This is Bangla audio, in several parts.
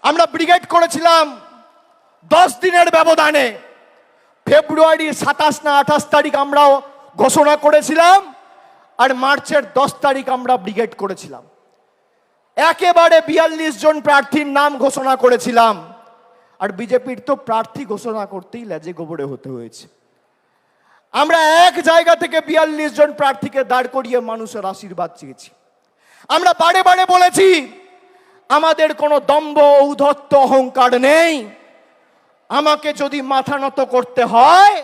আমরা ব্রিগেড করেছিলাম 10 দিনের ব্যবধানে। ফেব্রুয়ারির 27 না 28 তারিখ আমরাও ঘোষণা করেছিলাম, আর মার্চের 10 তারিখ আমরা ব্রিগেড করেছিলাম। একেবারে 42 জন প্রার্থীর নাম ঘোষণা করেছিলাম, আর বিজেপির তো প্রার্থী ঘোষণা করতেই লেজে গোবরে হতে হয়েছে। আমরা এক জায়গা থেকে 42 জন প্রার্থীকে দাঁড় করিয়ে মানুষের আশীর্বাদ চেয়েছি। আমরা বারে বারে বলেছি আমাদের কোনো দম্ভ ঔদ্ধত্য অহংকার নেই। আমাকে যদি মাথা নত করতে হয়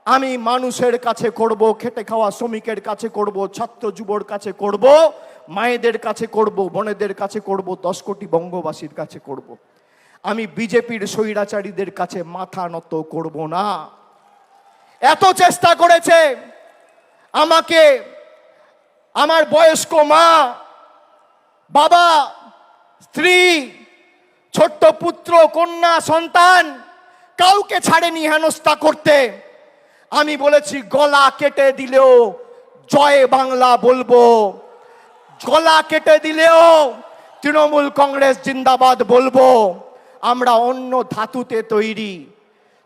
আমি মানুষের কাছে করব, খেটে খাওয়া শ্রমিকের কাছে করব, ছাত্র যুবর কাছে করব, মায়েদের কাছে করব, বোনেদের কাছে করব, 10 কোটি বঙ্গবাসীর কাছে করব। আমি বিজেপির স্বৈরাচারীদের কাছে মাথা নত করব না। এত চেষ্টা করেছে আমাকে আমার বয়স্ক মা, বাবা, স্ত্রী, ছোট্ট পুত্র, কন্যা, সন্তান কাউকে ছাড়েনি হেনস্থা করতে। আমি বলেছি গলা কেটে দিলেও জয় বাংলা বলবো, গলা কেটে দিলেও তৃণমূল কংগ্রেস জিন্দাবাদ বলবো। আমরা অন্য ধাতুতে তৈরি।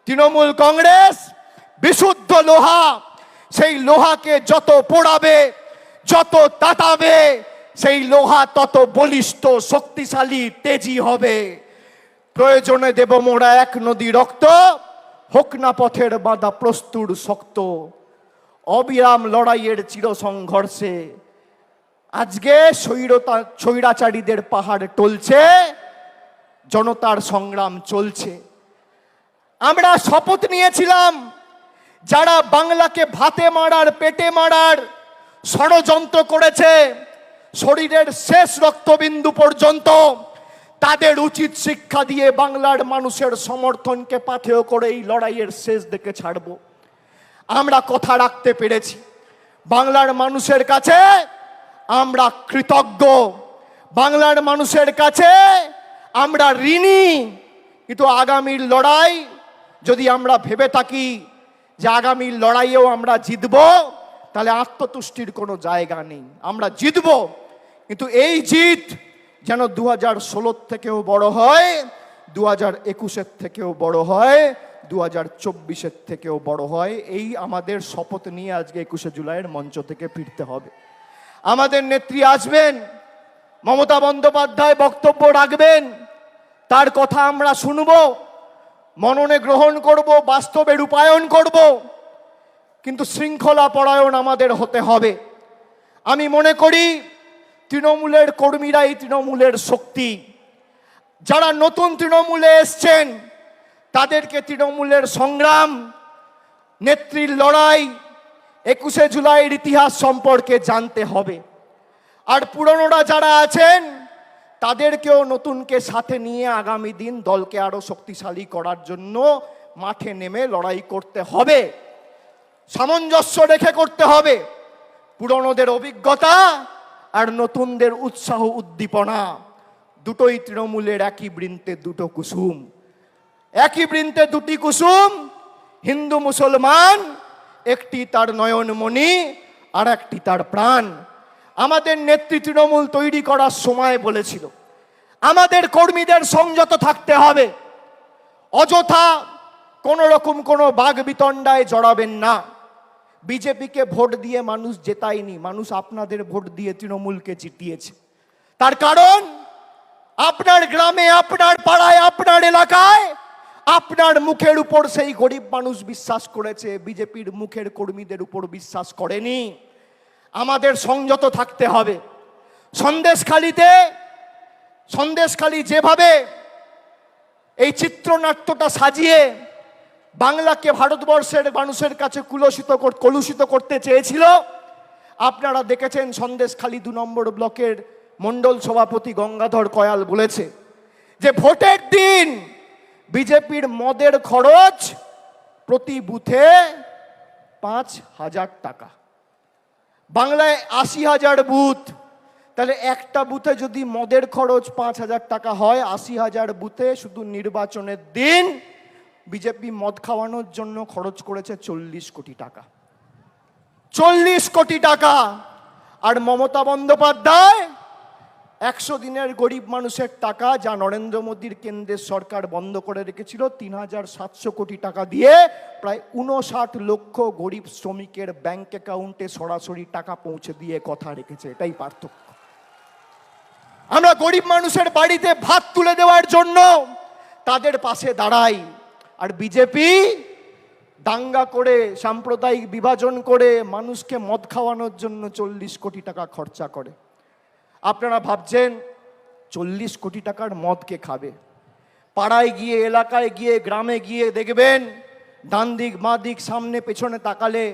তৃণমূল কংগ্রেস বিশুদ্ধ লোহা, সেই লোহাকে যত পোড়াবে, যত তাতাবে, সেই লোহা তত বলিষ্ঠ, শক্তিশালী, তেজি হবে। প্রয়োজনে দেব মোরা 1 নদী রক্ত, হোক না পথের বাঁধা প্রস্তুর শক্ত। অবিরাম লড়াইয়ের চির সংঘর্ষে আজকে স্বৈরাচারীদের পাহাড় টলছে, জনতার সংগ্রাম চলছে। আমরা শপথ নিয়েছিলাম যারা বাংলাকে ভাতে মারার, পেটে মারার ষড়যন্ত্র করেছে শরীরের শেষ রক্তবিন্দু পর্যন্ত, তাদের উচিত শিক্ষা দিয়ে বাংলার মানুষের সমর্থনকে পাথেয় করে এই লড়াইয়ের শেষ দিকে ছাড়ব। আমরা কথা রাখতে পেরেছি। বাংলার মানুষের কাছে আমরা কৃতজ্ঞ, বাংলার মানুষের কাছে আমরা ঋণী। কিন্তু আগামীর লড়াই যদি আমরা ভেবে থাকি যে আগামীর লড়াইয়েও আমরা জিতব, তাহলে আত্মতুষ্টির কোনো জায়গা নেই। আমরা জিতব, কিন্তু এই জিত যেন 2016 থেকেও বড় হয়, 2021 থেকেও বড় হয়, 2024 থেকেও বড় হয়। এই আমাদের শপথ নিয়ে আজকে 21শে জুলাইয়ের মঞ্চ থেকে ফিরতে হবে। আমাদের নেত্রী আসবেন, মমতা বন্দ্যোপাধ্যায় বক্তব্য রাখবেন, তার কথা আমরা শুনব, মননে গ্রহণ করব, বাস্তবে রূপায়ণ করব। কিন্তু শৃঙ্খলা পরায়ণ আমাদের হতে হবে। আমি মনে করি তৃণমূলের কর্মীরাই তৃণমূলের শক্তি। যারা নতুন তৃণমূলে এসছেন তাদেরকে তৃণমূলের সংগ্রাম, নেত্রীর লড়াই, 21শে জুলাইয়ের ইতিহাস সম্পর্কে জানতে হবে। আর পুরনোরা যারা আছেন তাদেরকেও নতুনকে সাথে নিয়ে আগামী দিন দলকে আরো শক্তিশালী করার জন্য মাঠে নেমে লড়াই করতে হবে। সামঞ্জস্য রেখে করতে হবে। পুরনোদের অভিজ্ঞতা আর নতুনদের উৎসাহ উদ্দীপনা দুটোই তৃণমূলের একই বৃন্তে দুটো কুসুম। একই বৃন্তে দুটি কুসুম, হিন্দু মুসলমান, একটি তার নয়নমণি আর একটি তার প্রাণ। আমাদের নেত্রী তৃণমূল তৈরি করার সময় বলেছিল আমাদের কর্মীদের সংযত থাকতে হবে, অযথা কোন রকম কোনো বাগ বিতণ্ডায় জড়াবেন না। বিজেপিকে ভোট দিয়ে মানুষ জেতায়নি, মানুষ আপনাদের ভোট দিয়ে তৃণমূলকে জিতিয়েছে। তার কারণ আপনার গ্রামে, আপনার পাড়ায়, আপনার এলাকায় আপনার মুখের উপর সেই গরিব মানুষ বিশ্বাস করেছে, বিজেপির মুখের কর্মীদের উপর বিশ্বাস করেনি। আমাদের সংযত থাকতে হবে। সন্দেশখালী যেভাবে এই চিত্রনাট্যটা সাজিয়ে বাংলাকে ভারতবর্ষের মানুষের কাছে কলুষিত করতে চেয়েছিল, আপনারা দেখেছেন সন্দেশখালী 2 নম্বর ব্লকের মণ্ডল সভাপতি গঙ্গাধর কয়াল বলেছে যে ভোটের দিন বিজেপির মদের খরচ প্রতি বুথে 5,000 টাকা। বাংলায় 80,000 বুথ, তাহলে একটা বুথে যদি মদের খরচ 5,000 টাকা হয়, 80,000 বুথে শুধু নির্বাচনের দিন বিজেপি মদ খাওয়ানোর জন্য খরচ করেছে 40 কোটি টাকা। 40 কোটি টাকা। আর মমতা বন্দ্যোপাধ্যায় 100 দিনের গরিব মানুষের টাকা যা নরেন্দ্র মোদীর কেন্দ্রের সরকার বন্ধ করে রেখেছিল, 3,700 কোটি টাকা দিয়ে প্রায় 59 লক্ষ গরিব শ্রমিকের ব্যাংক অ্যাকাউন্টে সরাসরি টাকা পৌঁছে দিয়ে কথা রেখেছে। এটাই পার্থক্য। আমরা গরিব মানুষের বাড়িতে ভাত তুলে দেওয়ার জন্য তাদের পাশে দাঁড়াই, আর বিজেপি দাঙ্গা করে, সাম্প্রদায়িক বিভাজন করে মানুষকে মদ খাওয়ানোর জন্য 40 কোটি টাকা খরচা করে। আপনারা ভাবছেন 40 কোটি টাকার মদ কে খাবে? পাড়ায় গিয়ে, এলাকায় গিয়ে, গ্রামে গিয়ে দেখবেন ডান দিক বাঁ দিক সামনে পেছনে তাকালে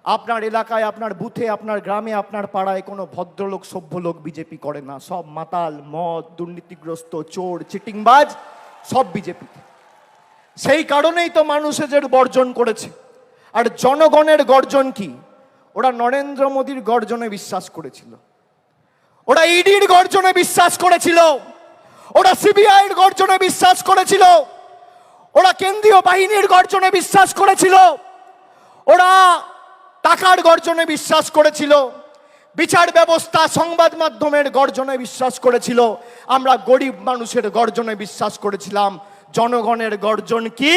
আপনার এলাকায়, আপনার বুথে, আপনার গ্রামে, আপনার পাড়ায় কোনো ভদ্রলোক সভ্য লোক বিজেপি করে না। সব মাতাল, মদ, দুর্নীতিগ্রস্ত, চোর, চিটিংবাজ, সব বিজেপি। সেই কারণেই তো মানুষ এদের বর্জন করেছে। আর জনগণের গর্জন কি? ওরা নরেন্দ্র মোদীর গর্জনে বিশ্বাস করেছিল, ওরা ইডির গর্জনে বিশ্বাস করেছিল, ওরা সিবিআইয়ের গর্জনে বিশ্বাস করেছিল, ওরা কেন্দ্রীয় বাহিনীর গর্জনে বিশ্বাস করেছিল, ওরা টাকার গর্জনে বিশ্বাস করেছিল, বিচার ব্যবস্থা, সংবাদ মাধ্যমের গর্জনে বিশ্বাস করেছিল। আমরা গরিব মানুষের গর্জনে বিশ্বাস করেছিলাম। জনগণের গর্জন কি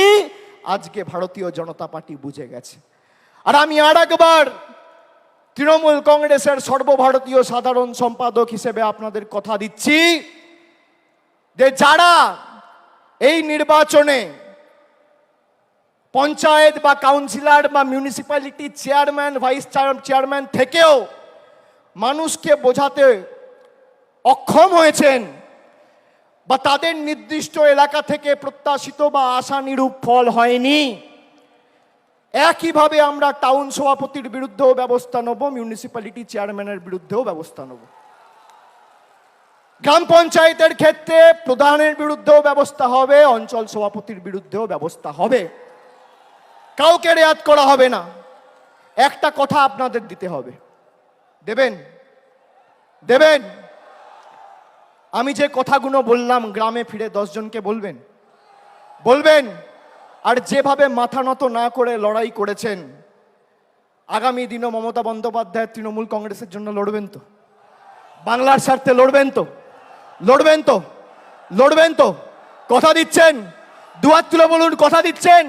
আজকে ভারতীয় জনতা পার্টি বুঝে গেছে। আর আমি আর একবার তৃণমূল কংগ্রেসের সর্বভারতীয় সাধারণ সম্পাদক হিসেবে আপনাদের কথা দিচ্ছি যে যারা এই নির্বাচনে পঞ্চায়েত বা কাউন্সিলর বা মিউনিসিপ্যালিটি চেয়ারম্যান, ভাইস চেয়ারম্যান থেকেও মানুষকে বোঝাতে অক্ষম হয়েছেন, বা তাদের নির্দিষ্ট এলাকা থেকে প্রত্যাশিত বা আশানুরূপ ফল হয়নি, একইভাবে আমরা টাউন সভাপতির বিরুদ্ধেও ব্যবস্থা নেব, মিউনিসিপ্যালিটি চেয়ারম্যানের বিরুদ্ধেও ব্যবস্থা নেব। গ্রাম পঞ্চায়েতের ক্ষেত্রে প্রধানের বিরুদ্ধেও ব্যবস্থা হবে, অঞ্চল সভাপতির বিরুদ্ধেও ব্যবস্থা হবে। কাউকে রেয়াত করা হবে না। একটা কথা আপনাদের দিতে হবে, দেবেন? দেবেন? আমি যে কথাগুলো বললাম গ্রামে ফিরে 10 জনকে বলবেন? বলবেন? আর যেভাবে মাথা নত না করে লড়াই করেছেন, আগামী দিনও মমতা বন্দ্যোপাধ্যায় তৃণমূল কংগ্রেসের জন্য লড়বেন তো? বাংলার স্বার্থে লড়বেন তো? লড়বেন তো? লড়বেন তো? কথা দিচ্ছেন? দুহাত তুলে বলুন, কথা দিচ্ছেন?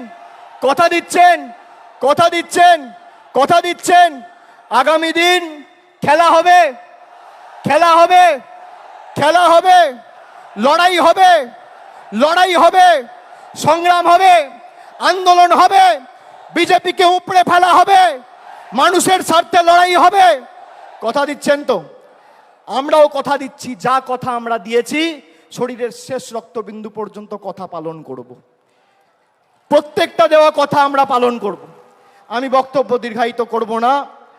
কথা দিচ্ছেন? কথা দিচ্ছেন? কথা দিচ্ছেন? আগামী দিন খেলা হবে, খেলা হবে, খেলা হবে, লড়াই হবে, লড়াই হবে, সংগ্রাম হবে, আন্দোলন হবে, বিজেপিকে উপড়ে ফেলা হবে, মানুষের স্বার্থে লড়াই হবে। কথা দিচ্ছেন তো? আমরাও কথা দিচ্ছি, যা কথা আমরা দিয়েছি শরীরের শেষ রক্তবিন্দু পর্যন্ত কথা পালন করব। প্রত্যেকটা দেওয়া কথা আমরা পালন করব। আমি বক্তব্য দীর্ঘায়িত করব না।